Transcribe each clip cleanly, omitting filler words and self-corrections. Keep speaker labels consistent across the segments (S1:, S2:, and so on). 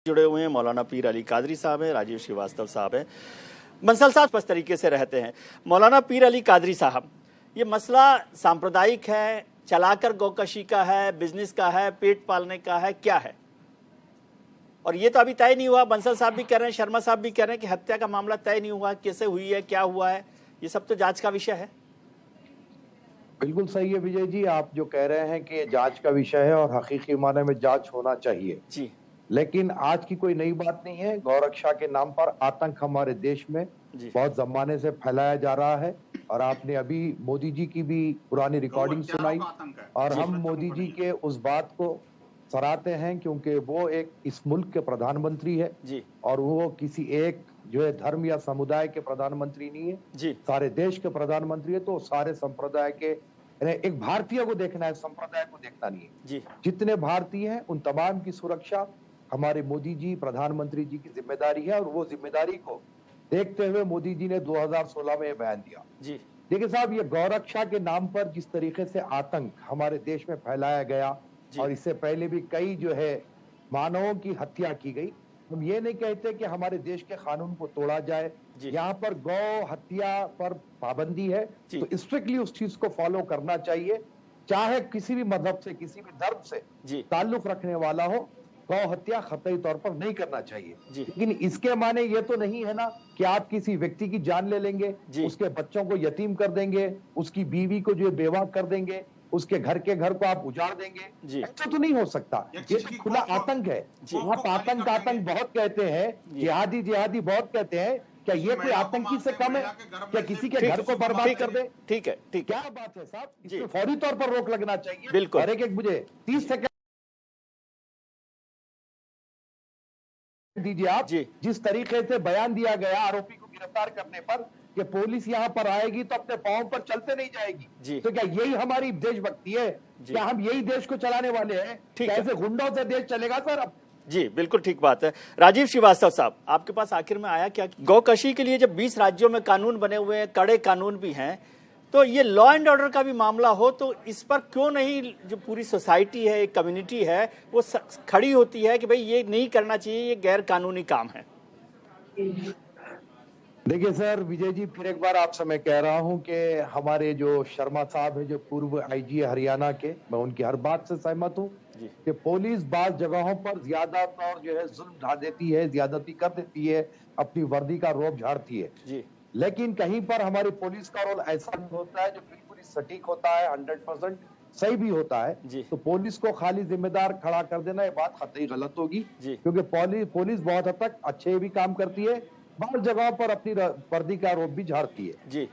S1: जुड़े हुए हैं। मौलाना पीर अली कादरी साहब हैं, राजीव श्रीवास्तव साहब हैं। बंसल साहब इस तरीके से रहते हैं। मौलाना पीर अली कादरी साहब, ये मसला सांप्रदायिक है, चलाकर गौकशी का है, बिजनेस का है, पेट पालने का है, क्या है? और ये तो अभी तय नहीं हुआ। बंसल साहब भी कह रहे हैं, शर्मा साहब भी कह रहे हैं कि हत्या का मामला तय नहीं हुआ, कैसे हुई है, क्या हुआ है, ये सब तो जांच का विषय है।
S2: बिल्कुल सही है विजय जी, आप जो कह रहे हैं कि जांच का विषय है और हकीकी माने में जांच होना चाहिए
S1: जी।
S2: लेकिन आज की कोई नई बात नहीं है। गौरक्षा के नाम पर आतंक हमारे देश में बहुत जमाने से फैलाया जा रहा है और आपने अभी मोदी जी की भी पुरानी रिकॉर्डिंग सुनाई और हम मोदी जी के उस बात को सराहते हैं क्योंकि वो एक इस मुल्क के प्रधानमंत्री है
S1: जी।
S2: और वो किसी एक जो है धर्म या समुदाय के प्रधानमंत्री नहीं है
S1: जी।
S2: सारे देश के प्रधानमंत्री है। तो सारे संप्रदाय के एक भारतीय को देखना है, संप्रदाय को देखना नहीं है
S1: जी।
S2: जितने भारतीय हैं उन तमाम की सुरक्षा हमारे मोदी जी प्रधानमंत्री जी की जिम्मेदारी है और वो जिम्मेदारी को देखते हुए मोदी जी ने 2016 में बयान दिया।
S1: जी।
S2: देखिए साहब, ये गौरक्षा के नाम पर जिस तरीके से आतंक हमारे देश में फैलाया गया और इससे पहले भी कई जो है मानवों की हत्या की गई। हम ये नहीं कहते कि हमारे देश के कानून को तोड़ा जाए, यहाँ पर गौ हत्या पर पाबंदी है तो स्ट्रिक्टली उस चीज को फॉलो करना चाहिए, चाहे किसी भी मजहब से किसी भी धर्म से ताल्लुक रखने वाला हो। गौ हत्या खतई तौर पर नहीं करना चाहिए, लेकिन इसके माने ये तो नहीं है ना कि आप किसी व्यक्ति की जान ले लेंगे, उसके बच्चों को यतीम कर देंगे, उसकी बीवी को जो बेवा कर देंगे, उसके घर के घर को आप उजाड़ देंगे। ऐसा तो नहीं हो सकता, ये तो खुला आतंक है। आप आतंक आतंक बहुत कहते हैं, जिहादी जिहादी बहुत कहते हैं, क्या ये कोई आतंकी से कम है? क्या किसी के घर को बर्बाद कर दे?
S1: ठीक है, ठीक
S2: क्या बात है साहब, इसमें फौरी तौर पर रोक लगना चाहिए।
S1: बिल्कुल।
S2: और एक मुझे 30 सेकंड दीजिए आप। जिस तरीके से बयान दिया गया आरोपी को गिरफ्तार करने पर कि पुलिस यहाँ पर आएगी तो अपने पांव पर चलते नहीं जाएगी, तो क्या यही हमारी देशभक्ति है? क्या हम यही देश को चलाने वाले हैं? कैसे गुंडों से देश चलेगा सर? अब
S1: जी बिल्कुल ठीक बात है। राजीव श्रीवास्तव साहब, आपके पास आखिर में आया क्या, गौकशी के लिए जब 20 राज्यों में कानून बने हुए हैं, कड़े कानून भी हैं, तो ये लॉ एंड ऑर्डर का भी मामला हो तो इस पर क्यों नहीं जो पूरी सोसाइटी है, एक कम्युनिटी है, वो खड़ी होती है कि भाई ये नहीं करना चाहिए, ये गैर कानूनी काम है?
S2: देखिए सर, विजय जी फिर एक बार आपसे मैं कह रहा हूं कि हमारे जो शर्मा साहब है जो पूर्व आईजी हरियाणा के, मैं उनकी हर बात से सहमत हूं कि पुलिस बात जगहों पर ज्यादातर जो है जुल्म ढा देती है, ज्यादती कर देती है, अपनी वर्दी का रोब झाड़ती है। लेकिन कहीं पर हमारी पुलिस का रोल ऐसा नहीं होता है जो बिल्कुल सटीक होता है, 100% सही भी होता है। तो पुलिस को खाली जिम्मेदार खड़ा कर देना ये बात कतई गलत होगी, क्योंकि पुलिस बहुत हद तक अच्छे भी काम करती है, बहुत जगहों पर अपनी वर्दी का रोब भी झाड़ती है।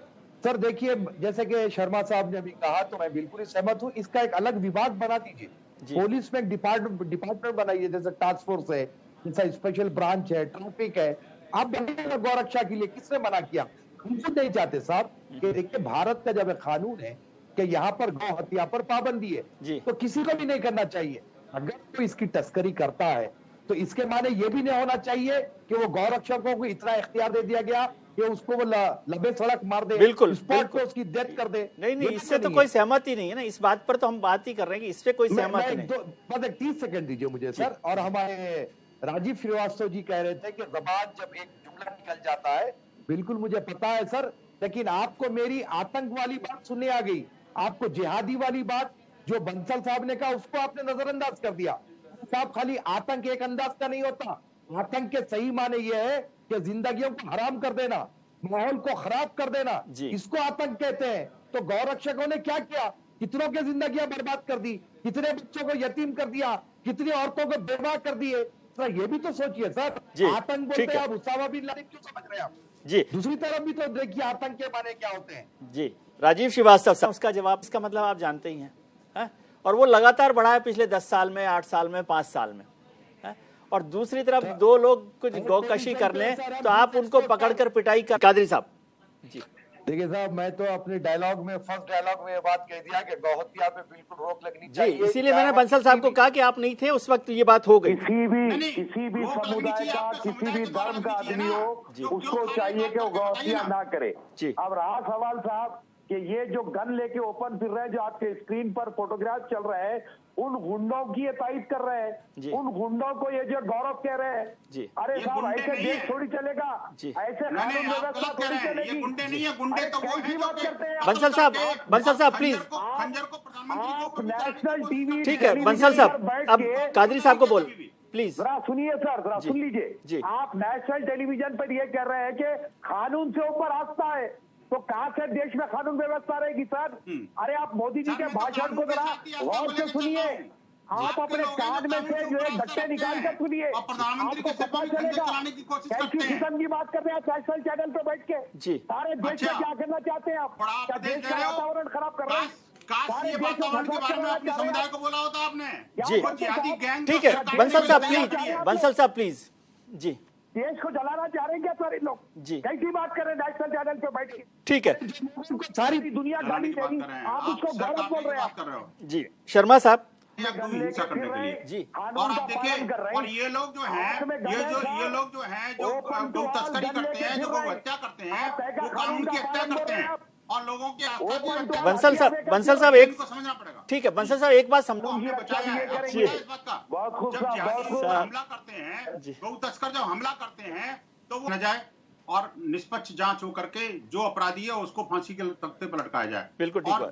S2: सर देखिए, जैसे कि शर्मा साहब ने अभी कहा तो मैं बिल्कुल ही सहमत हूँ, इसका एक अलग विभाग बना दीजिए। पुलिस में एक डिपार्टमेंट बनाइए, जैसे टास्क फोर्स है, जैसा स्पेशल ब्रांच है, ट्रैफिक है, आप बनाइए गौरक्षा के लिए। किसने मना किया? हम खुद नहीं चाहते साहब कि देखिए भारत का जब एक कानून है कि यहाँ पर गौ हत्या पर पाबंदी है तो किसी को भी नहीं करना चाहिए। अगर कोई इसकी तस्करी करता है तो इसके माने ये भी नहीं होना चाहिए कि वो गौरक्षकों को इतना इख्तियार दे दिया गया कि उसको वो लबे सड़क मार दे,
S1: बिल्कुल
S2: स्पॉट पे उसकी डेथ कर दे।
S1: नहीं, इससे तो कोई सहमति नहीं है ना, इस बात पर तो हम बात ही कर रहे हैं कि इससे कोई सहमति नहीं।
S2: बस 30 सेकंड दीजिए मुझे सर। और हमारे राजीव श्रीवास्तव जी कह रहे थे कि जबान जब एक जुमला निकल जाता है, बिल्कुल मुझे पता है सर, लेकिन आपको मेरी आतंक वाली बात सुनने आ गई, आपको जिहादी वाली बात जो बंसल साहब ने कहा उसको आपने नजरअंदाज कर दिया। साहब खाली आतंक एक अंदाज का नहीं होता, आतंक के सही माने ये है कि जिंदगियों को हराम कर देना, माहौल को खराब कर देना, इसको आतंक कहते हैं। तो गौरक्षकों ने क्या किया? कितनों की जिंदगियां बर्बाद कर दी, कितने बच्चों को यतीम कर दिया, कितनी औरतों को बेवा कर दिए। तो ये भी तो सोचिए सर, आतंक बोलते हैं आप उसामा बिन लादेन क्यों समझ रहे हैं आप? दूसरी तरफ भी तो देखिए आतंक के माने क्या होते हैं।
S1: राजीव श्रीवास्तव साहब, उसका जवाब, इसका मतलब आप जानते ही हैं, और वो लगातार बढ़ा है पिछले 10 साल में, 8 साल में, 5 साल में, और दूसरी तरफ दो लोग कुछ गौकशी कर लें तो आप उनको पकड़कर पिटाई कर। कादरी साहब जी,
S2: देखिए साहब, मैं तो अपने डायलॉग में, फर्स्ट डायलॉग में ये बात कह दिया कि गौहत्या पे बिल्कुल रोक लगनी चाहिए।
S1: इसीलिए मैंने बंसल साहब को कहा कि आप नहीं थे उस वक्त, ये बात हो गई।
S2: किसी भी समुदाय का, किसी भी धर्म का आदमी हो, उसको चाहिए कि वो गौहत्या ना करे। अब रहा सवाल साहब कि ये जो गन लेके ओपन फिर रहे हैं, जो आपके स्क्रीन पर फोटोग्राफ चल रहे हैं, उन गुंडों की ये तारीफ कर रहे हैं, उन गुंडों को ये जो गौरव कह रहे हैं।
S1: जी।
S2: अरे साहब, ऐसे देश थोड़ी चलेगा, ऐसे कानून व्यवस्था थोड़ी चलेगी।
S3: गुंडे नहीं है, गुंडे तो वो हैं
S2: बात करते हैं।
S1: बंसल साहब प्लीज,
S3: खंजर को प्रधानमंत्री को
S2: नेशनल टीवी
S1: ठीक है बंसल साहब, अब कादरी साहब को बोल प्लीज।
S2: जरा सुनिए सर, जरा सुन लीजिए। आप नेशनल टेलीविजन पर ये कह रहे हैं कि कानून से ऊपर आस्था है, तो कहां से देश में कानून व्यवस्था रहेगी सर? अरे आप मोदी जी के भाषण को जरा गौर से सुनिए, आप अपने कान में से जो है गट्टे निकाल कर सुनिए, आपको पता चलेगा कैसी किस्म की बात कर रहे हैं नेशनल चैनल पे बैठ के। सारे देश में क्या करना चाहते हैं आप? क्या देश का वातावरण खराब कर रहे हैं?
S3: ये वातावरण के बारे में अपने समुदाय को बोला होता आपने?
S1: जी ठीक है बंसल साहब प्लीज, बंसल साहब प्लीज। जी,
S2: देश को जलाना चाह रहे हैं क्या सर इन लोग?
S1: जी,
S2: कैसी बात कर रहे हैं नेशनल चैनल पे बैठ के?
S1: ठीक है,
S2: सारी दुनिया गाली देगी, आप उसको गलत बोल रहे हैं।
S1: जी शर्मा साहब
S3: हिंसा करने के लिए
S1: जी,
S3: और आप देखिए, और ये लोग जो हैं, ये लोग जो हैं जो गौ तस्करी करते हैं, जो गौ हत्या करते हैं, वो कानून की हत्या करते हैं और लोगों की आस्था की हत्या।
S1: बंसल साहब एक
S3: समझना पड़ेगा।
S1: ठीक है बंसल साहब एक बात समझो,
S3: हमने बचाया है इस बात का। जब जिहादी हमला करते हैं, गौ तस्कर जब हमला करते हैं, तो वो न जाए और निष्पक्ष जांच हो करके जो अपराधी है उसको फांसी के तख्ते पर लटकाया जाए।
S1: बिल्कुल ठीक।
S3: और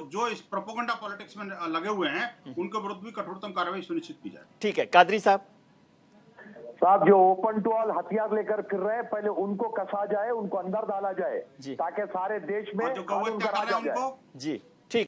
S3: जो इस प्रोपेगेंडा पॉलिटिक्स में लगे हुए हैं, उनके विरुद्ध भी कठोरतम कार्रवाई सुनिश्चित की जाए।
S1: ठीक है कादरी साहब।
S2: जो ओपन टू ऑल हथियार लेकर फिर रहे हैं, पहले उनको कसा जाए, उनको अंदर डाला जाए, ताकि सारे देश में
S3: जो गौ हत्या कर रहे हैं उनको
S1: जी